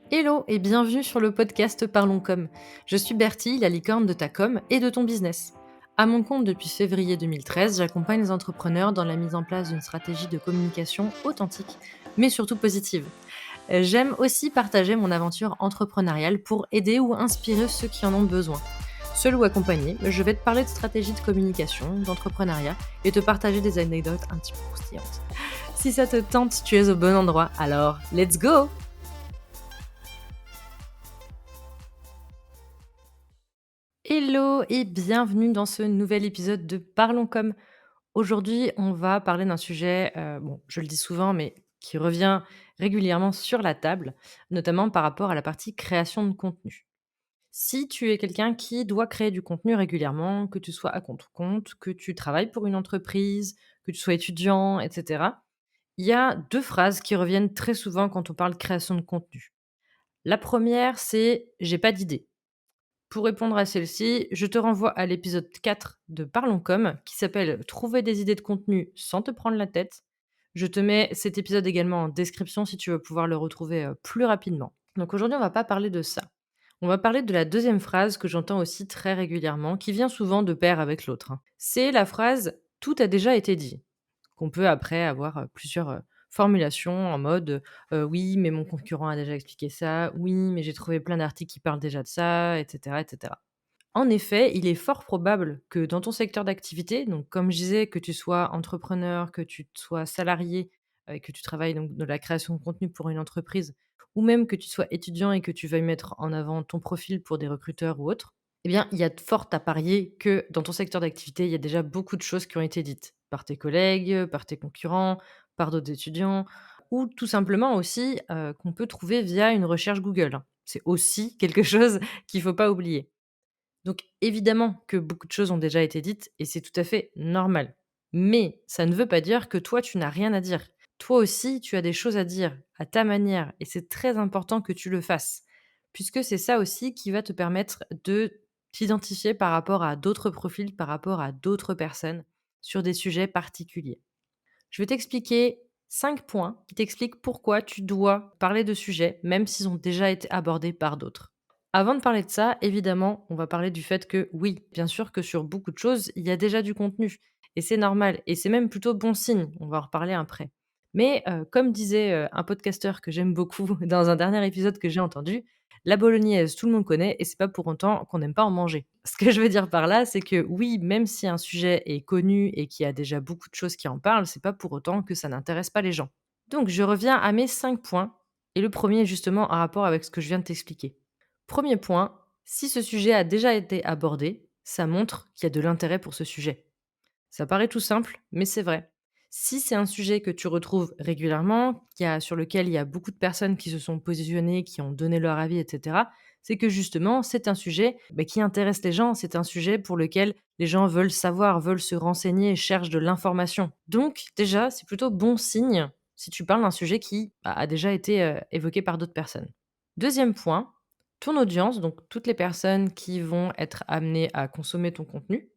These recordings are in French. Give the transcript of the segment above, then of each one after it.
Hello et bienvenue sur le podcast Parlons Com. Je suis Bertie, la licorne de ta com et de ton business. À mon compte depuis février 2013, j'accompagne les entrepreneurs dans la mise en place d'une stratégie de communication authentique, mais surtout positive. J'aime aussi partager mon aventure entrepreneuriale pour aider ou inspirer ceux qui en ont besoin. Seul ou accompagné, je vais te parler de stratégie de communication, d'entrepreneuriat et te partager des anecdotes un petit peu croustillantes. Si ça te tente, tu es au bon endroit, alors let's go! Hello et bienvenue dans ce nouvel épisode de Parlons Com. Aujourd'hui, on va parler d'un sujet, bon, je le dis souvent, mais qui revient régulièrement sur la table, notamment par rapport à la partie création de contenu. Si tu es quelqu'un qui doit créer du contenu régulièrement, que tu sois à ton compte, que tu travailles pour une entreprise, que tu sois étudiant, et cetera, il y a 2 phrases qui reviennent très souvent quand on parle création de contenu. La première, c'est: «J'ai pas d'idée». Pour répondre à celle-ci, je te renvoie à l'épisode 4 de Parlons Com qui s'appelle «Trouver des idées de contenu sans te prendre la tête». Je te mets cet épisode également en description si tu veux pouvoir le retrouver, plus rapidement. Donc aujourd'hui, on va pas parler de ça. On va parler de la deuxième phrase que j'entends aussi très régulièrement, qui vient souvent de pair avec l'autre, hein. C'est la phrase: «Tout a déjà été dit». Qu'on peut après avoir, plusieurs, formulations en mode, «Oui, mais mon concurrent a déjà expliqué ça. Oui, mais j'ai trouvé plein d'articles qui parlent déjà de ça», et cetera, et cetera. En effet, il est fort probable que dans ton secteur d'activité, donc comme je disais, que tu sois entrepreneur, que tu sois salarié, et que tu travailles donc de la création de contenu pour une entreprise, ou même que tu sois étudiant et que tu veuilles mettre en avant ton profil pour des recruteurs ou autres, eh bien, il y a de fortes à parier que dans ton secteur d'activité, il y a déjà beaucoup de choses qui ont été dites par tes collègues, par tes concurrents, par d'autres étudiants, ou tout simplement aussi, qu'on peut trouver via une recherche Google, hein. C'est aussi quelque chose qu'il ne faut pas oublier. Donc évidemment que beaucoup de choses ont déjà été dites et c'est tout à fait normal. Mais ça ne veut pas dire que toi, tu n'as rien à dire. Toi aussi, tu as des choses à dire à ta manière et c'est très important que tu le fasses. Puisque c'est ça aussi qui va te permettre de t'identifier par rapport à d'autres profils, par rapport à d'autres personnes sur des sujets particuliers. Je vais t'expliquer 5 points qui t'expliquent pourquoi tu dois parler de sujets, même s'ils ont déjà été abordés par d'autres. Avant de parler de ça, évidemment, on va parler du fait que oui, bien sûr que sur beaucoup de choses, il y a déjà du contenu et c'est normal et c'est même plutôt bon signe. On va en reparler après. Mais comme disait, un podcasteur que j'aime beaucoup dans un dernier épisode que j'ai entendu: «La bolognaise, tout le monde connaît et c'est pas pour autant qu'on n'aime pas en manger». Ce que je veux dire par là, c'est que oui, même si un sujet est connu et qu'il y a déjà beaucoup de choses qui en parlent, c'est pas pour autant que ça n'intéresse pas les gens. Donc je reviens à mes 5 points et le premier est justement en rapport avec ce que je viens de t'expliquer. Premier point, si ce sujet a déjà été abordé, ça montre qu'il y a de l'intérêt pour ce sujet. Ça paraît tout simple, mais c'est vrai. Si c'est un sujet que tu retrouves régulièrement, sur lequel il y a beaucoup de personnes qui se sont positionnées, qui ont donné leur avis, etc., c'est que justement, c'est un sujet qui intéresse les gens, c'est un sujet pour lequel les gens veulent savoir, veulent se renseigner, cherchent de l'information. Donc déjà, c'est plutôt bon signe si tu parles d'un sujet qui a déjà été évoqué par d'autres personnes. Deuxième point, ton audience, donc toutes les personnes qui vont être amenées à consommer ton contenu,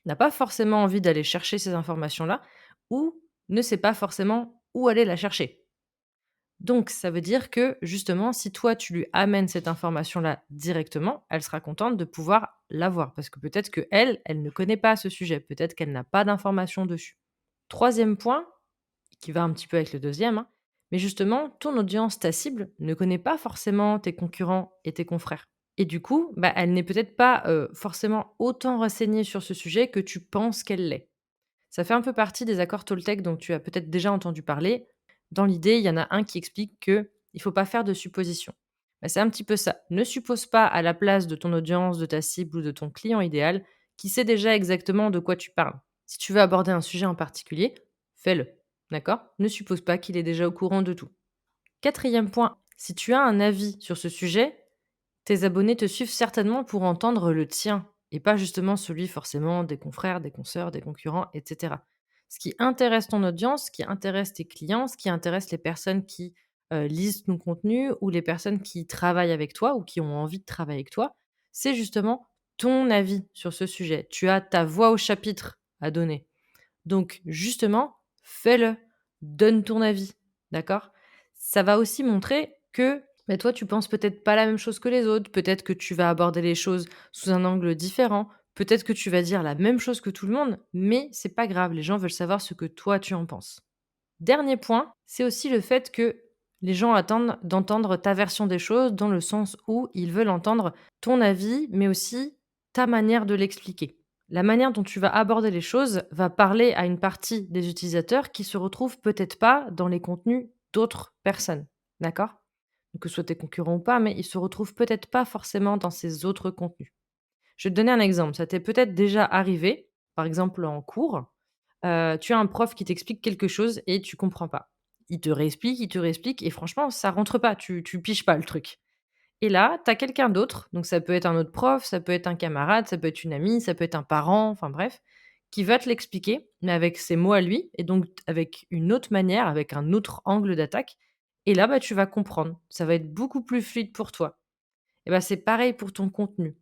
n'a pas forcément envie d'aller chercher ces informations-là ou ne sait pas forcément où aller la chercher. Donc ça veut dire que justement, si toi tu lui amènes cette information-là directement, elle sera contente de pouvoir l'avoir parce que peut-être qu'elle, elle ne connaît pas ce sujet, peut-être qu'elle n'a pas d'informations dessus. Troisième point, qui va un petit peu avec le deuxième, hein, mais justement, ton audience, ta cible, ne connaît pas forcément tes concurrents et tes confrères. Et du coup, elle n'est peut-être pas, forcément autant renseignée sur ce sujet que tu penses qu'elle l'est. Ça fait un peu partie des accords Toltec dont tu as peut-être déjà entendu parler. Dans l'idée, il y en a un qui explique qu'il ne faut pas faire de suppositions. C'est un petit peu ça. Ne suppose pas à la place de ton audience, de ta cible ou de ton client idéal qui sait déjà exactement de quoi tu parles. Si tu veux aborder un sujet en particulier, fais-le, d'accord? Ne suppose pas qu'il est déjà au courant de tout. Quatrième point, si tu as un avis sur ce sujet, tes abonnés te suivent certainement pour entendre le tien et pas justement celui forcément des confrères, des consoeurs, des concurrents, et cetera. Ce qui intéresse ton audience, ce qui intéresse tes clients, ce qui intéresse les personnes qui, lisent ton contenu ou les personnes qui travaillent avec toi ou qui ont envie de travailler avec toi, c'est justement ton avis sur ce sujet. Tu as ta voix au chapitre à donner. Donc justement, fais-le, donne ton avis, d'accord? Ça va aussi montrer que Mais toi, tu penses peut-être pas la même chose que les autres, peut-être que tu vas aborder les choses sous un angle différent, peut-être que tu vas dire la même chose que tout le monde, mais c'est pas grave, les gens veulent savoir ce que toi tu en penses. Dernier point, c'est aussi le fait que les gens attendent d'entendre ta version des choses dans le sens où ils veulent entendre ton avis, mais aussi ta manière de l'expliquer. La manière dont tu vas aborder les choses va parler à une partie des utilisateurs qui se retrouvent peut-être pas dans les contenus d'autres personnes. D'accord? Que ce soit tes concurrents ou pas, mais ils se retrouvent peut-être pas forcément dans ces autres contenus. Je vais te donner un exemple. Ça t'est peut-être déjà arrivé, par exemple en cours, tu as un prof qui t'explique quelque chose et tu comprends pas. Il te réexplique et franchement, ça rentre pas, tu piges pas le truc. Et là, tu as quelqu'un d'autre, donc ça peut être un autre prof, ça peut être un camarade, ça peut être une amie, ça peut être un parent, enfin bref, qui va te l'expliquer, mais avec ses mots à lui et donc avec une autre manière, avec un autre angle d'attaque et là, bah, tu vas comprendre. Ça va être beaucoup plus fluide pour toi. Et bah, c'est pareil pour ton contenu.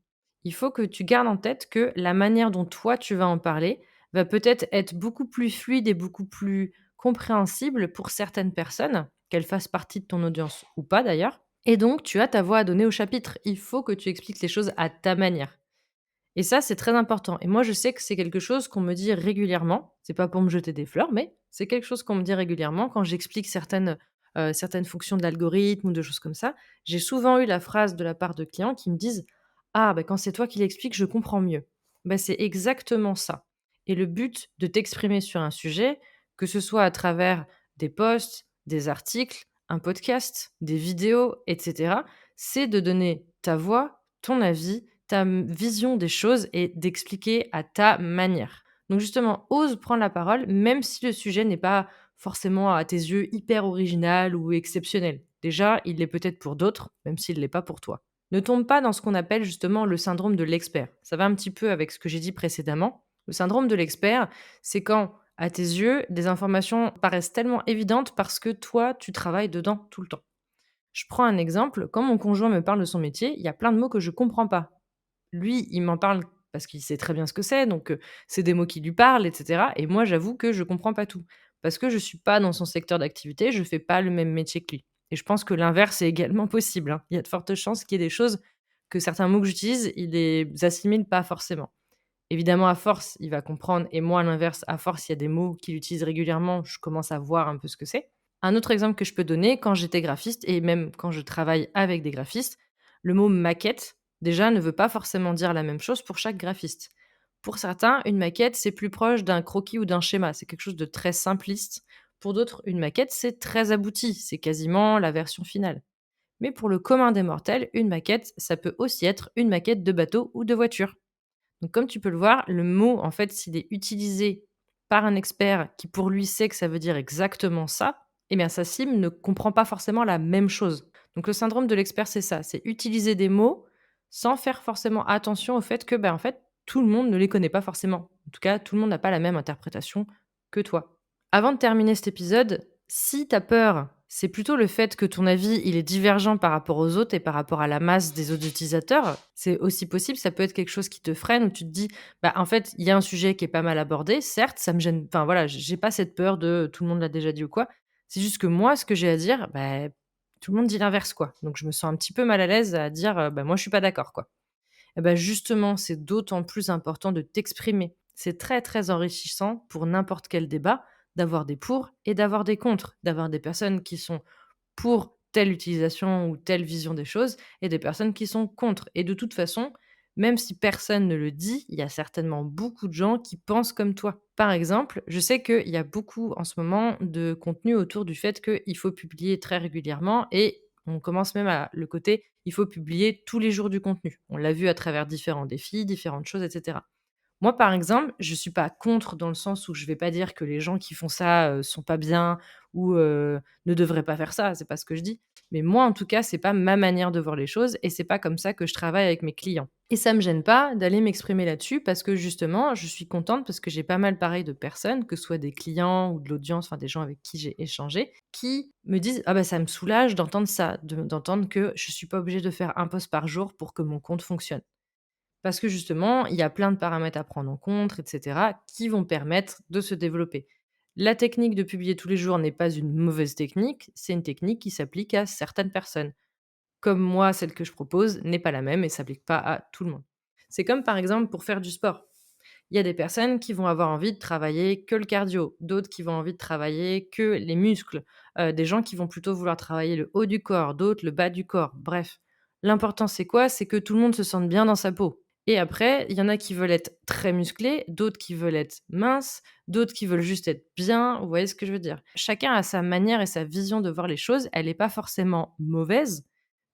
Il faut que tu gardes en tête que la manière dont toi tu vas en parler va peut-être être beaucoup plus fluide et beaucoup plus compréhensible pour certaines personnes, qu'elles fassent partie de ton audience ou pas d'ailleurs. Et donc, tu as ta voix à donner au chapitre. Il faut que tu expliques les choses à ta manière. Et ça, c'est très important. Et moi, je sais que c'est quelque chose qu'on me dit régulièrement. C'est pas pour me jeter des fleurs, mais c'est quelque chose qu'on me dit régulièrement quand j'explique certaines fonctions de l'algorithme ou de choses comme ça. J'ai souvent eu la phrase de la part de clients qui me disent: «Ah, bah, quand c'est toi qui l'expliques, je comprends mieux». Bah, c'est exactement ça. Et le but de t'exprimer sur un sujet, que ce soit à travers des posts, des articles, un podcast, des vidéos, etc., c'est de donner ta voix, ton avis, ta vision des choses et d'expliquer à ta manière. Donc justement, ose prendre la parole, même si le sujet n'est pas forcément à tes yeux hyper original ou exceptionnel. Déjà, il l'est peut-être pour d'autres, même s'il ne l'est pas pour toi. Ne tombe pas dans ce qu'on appelle justement le syndrome de l'expert. Ça va un petit peu avec ce que j'ai dit précédemment. Le syndrome de l'expert, c'est quand, à tes yeux, des informations paraissent tellement évidentes parce que toi, tu travailles dedans tout le temps. Je prends un exemple, quand mon conjoint me parle de son métier, il y a plein de mots que je comprends pas. Lui, il m'en parle parce qu'il sait très bien ce que c'est, donc c'est des mots qui lui parlent et cetera et moi, j'avoue que je comprends pas tout. Parce que je suis pas dans son secteur d'activité, je fais pas le même métier que lui et je pense que l'inverse est également possible, hein. Il y a de fortes chances qu'il y ait des choses que certains mots que j'utilise, il les assimile pas forcément. Évidemment, à force, il va comprendre et moi, à l'inverse, à force, il y a des mots qu'il utilise régulièrement, je commence à voir un peu ce que c'est. Un autre exemple que je peux donner, quand j'étais graphiste et même quand je travaille avec des graphistes, le mot maquette, déjà, ne veut pas forcément dire la même chose pour chaque graphiste. Pour certains, une maquette, c'est plus proche d'un croquis ou d'un schéma, c'est quelque chose de très simpliste. Pour d'autres, une maquette, c'est très abouti, c'est quasiment la version finale. Mais pour le commun des mortels, une maquette, ça peut aussi être une maquette de bateau ou de voiture. Donc comme tu peux le voir, le mot, en fait, s'il est utilisé par un expert qui, pour lui, sait que ça veut dire exactement ça, eh bien sa cible ne comprend pas forcément la même chose. Donc le syndrome de l'expert, c'est ça, c'est utiliser des mots sans faire forcément attention au fait que, ben, en fait, tout le monde ne les connaît pas forcément. En tout cas, tout le monde n'a pas la même interprétation que toi. Avant de terminer cet épisode, si tu as peur, c'est plutôt le fait que ton avis, il est divergent par rapport aux autres et par rapport à la masse des autres utilisateurs, c'est aussi possible, ça peut être quelque chose qui te freine où tu te dis: «Bah, en fait, il y a un sujet qui est pas mal abordé, certes, ça me gêne enfin voilà, j'ai pas cette peur de tout le monde l'a déjà dit ou quoi. C'est juste que moi, ce que j'ai à dire, bah, tout le monde dit l'inverse, quoi. Donc je me sens un petit peu mal à l'aise à dire, bah, moi, je suis pas d'accord, quoi». Et bah, justement, c'est d'autant plus important de t'exprimer. C'est très, très enrichissant pour n'importe quel débat d'avoir des pour et d'avoir des contre, d'avoir des personnes qui sont pour telle utilisation ou telle vision des choses et des personnes qui sont contre. Et de toute façon, même si personne ne le dit, il y a certainement beaucoup de gens qui pensent comme toi. Par exemple, je sais qu'il y a beaucoup en ce moment de contenu autour du fait qu'il faut publier très régulièrement et on commence même à le côté il faut publier tous les jours du contenu. On l'a vu à travers différents défis, différentes choses, etc. Moi, par exemple, je suis pas contre dans le sens où je vais pas dire que les gens qui font ça, sont pas bien ou, ne devraient pas faire ça, c'est pas ce que je dis. Mais moi, en tout cas, c'est pas ma manière de voir les choses et c'est pas comme ça que je travaille avec mes clients. Et ça me gêne pas d'aller m'exprimer là-dessus parce que justement, je suis contente parce que j'ai pas mal pareil de personnes, que ce soit des clients ou de l'audience, enfin des gens avec qui j'ai échangé, qui me disent: «Ah bah, ça me soulage d'entendre ça, d'entendre que je suis pas obligée de faire un post par jour pour que mon compte fonctionne». Parce que justement, il y a plein de paramètres à prendre en compte, et cetera, qui vont permettre de se développer. La technique de publier tous les jours n'est pas une mauvaise technique, c'est une technique qui s'applique à certaines personnes. comme moi, celle que je propose n'est pas la même et s'applique pas à tout le monde. C'est comme par exemple pour faire du sport. Il y a des personnes qui vont avoir envie de travailler que le cardio, d'autres qui vont envie de travailler que les muscles, des gens qui vont plutôt vouloir travailler le haut du corps, d'autres le bas du corps, bref. L'important c'est quoi? C'est que tout le monde se sente bien dans sa peau. Et après, il y en a qui veulent être très musclés, d'autres qui veulent être minces, d'autres qui veulent juste être bien, vous voyez ce que je veux dire? Chacun a sa manière et sa vision de voir les choses, elle est pas forcément mauvaise,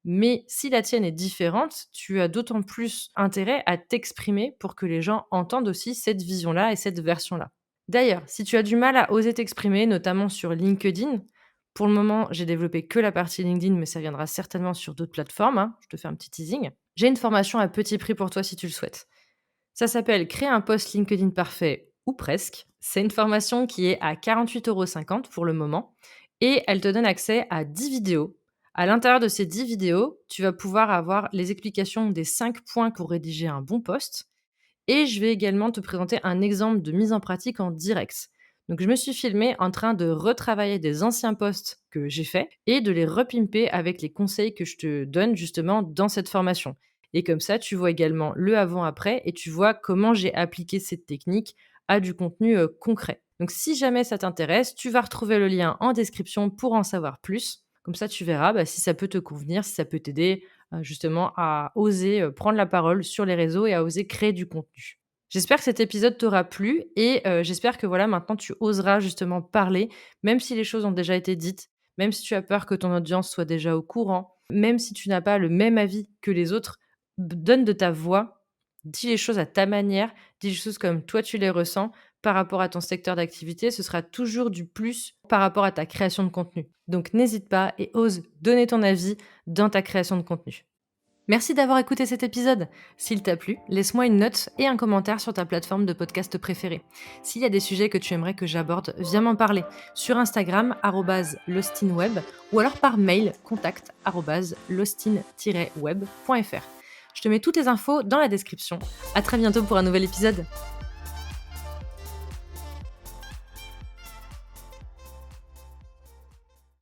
mais si la tienne est différente, tu as d'autant plus intérêt à t'exprimer pour que les gens entendent aussi cette vision-là et cette version-là. D'ailleurs, si tu as du mal à oser t'exprimer, notamment sur LinkedIn, pour le moment, j'ai développé que la partie LinkedIn, mais ça viendra certainement sur d'autres plateformes, hein, je te fais un petit teasing. J'ai une formation à petit prix pour toi si tu le souhaites. Ça s'appelle Créer un post LinkedIn parfait ou presque. C'est une formation qui est à 48,50 € pour le moment et elle te donne accès à 10 vidéos. À l'intérieur de ces 10 vidéos, tu vas pouvoir avoir les explications des 5 points pour rédiger un bon post et je vais également te présenter un exemple de mise en pratique en direct. Donc je me suis filmée en train de retravailler des anciens posts que j'ai faits et de les repimper avec les conseils que je te donne justement dans cette formation. Et comme ça, tu vois également le avant-après et tu vois comment j'ai appliqué cette technique à du contenu concret. Donc si jamais ça t'intéresse, tu vas retrouver le lien en description pour en savoir plus. Comme ça, tu verras si ça peut te convenir, si ça peut t'aider justement à oser, prendre la parole sur les réseaux et à oser créer du contenu. J'espère que cet épisode t'aura plu et j'espère que voilà, maintenant tu oseras justement parler, même si les choses ont déjà été dites, même si tu as peur que ton audience soit déjà au courant, même si tu n'as pas le même avis que les autres, donne de ta voix, dis les choses à ta manière, dis les choses comme toi tu les ressens par rapport à ton secteur d'activité, ce sera toujours du plus par rapport à ta création de contenu. Donc n'hésite pas et ose donner ton avis dans ta création de contenu. Merci d'avoir écouté cet épisode. S'il t'a plu, laisse-moi une note et un commentaire sur ta plateforme de podcast préférée. S'il y a des sujets que tu aimerais que j'aborde, viens m'en parler sur Instagram @lostinweb ou alors par mail contact @lostin-web.fr. Je te mets toutes les infos dans la description. À très bientôt pour un nouvel épisode.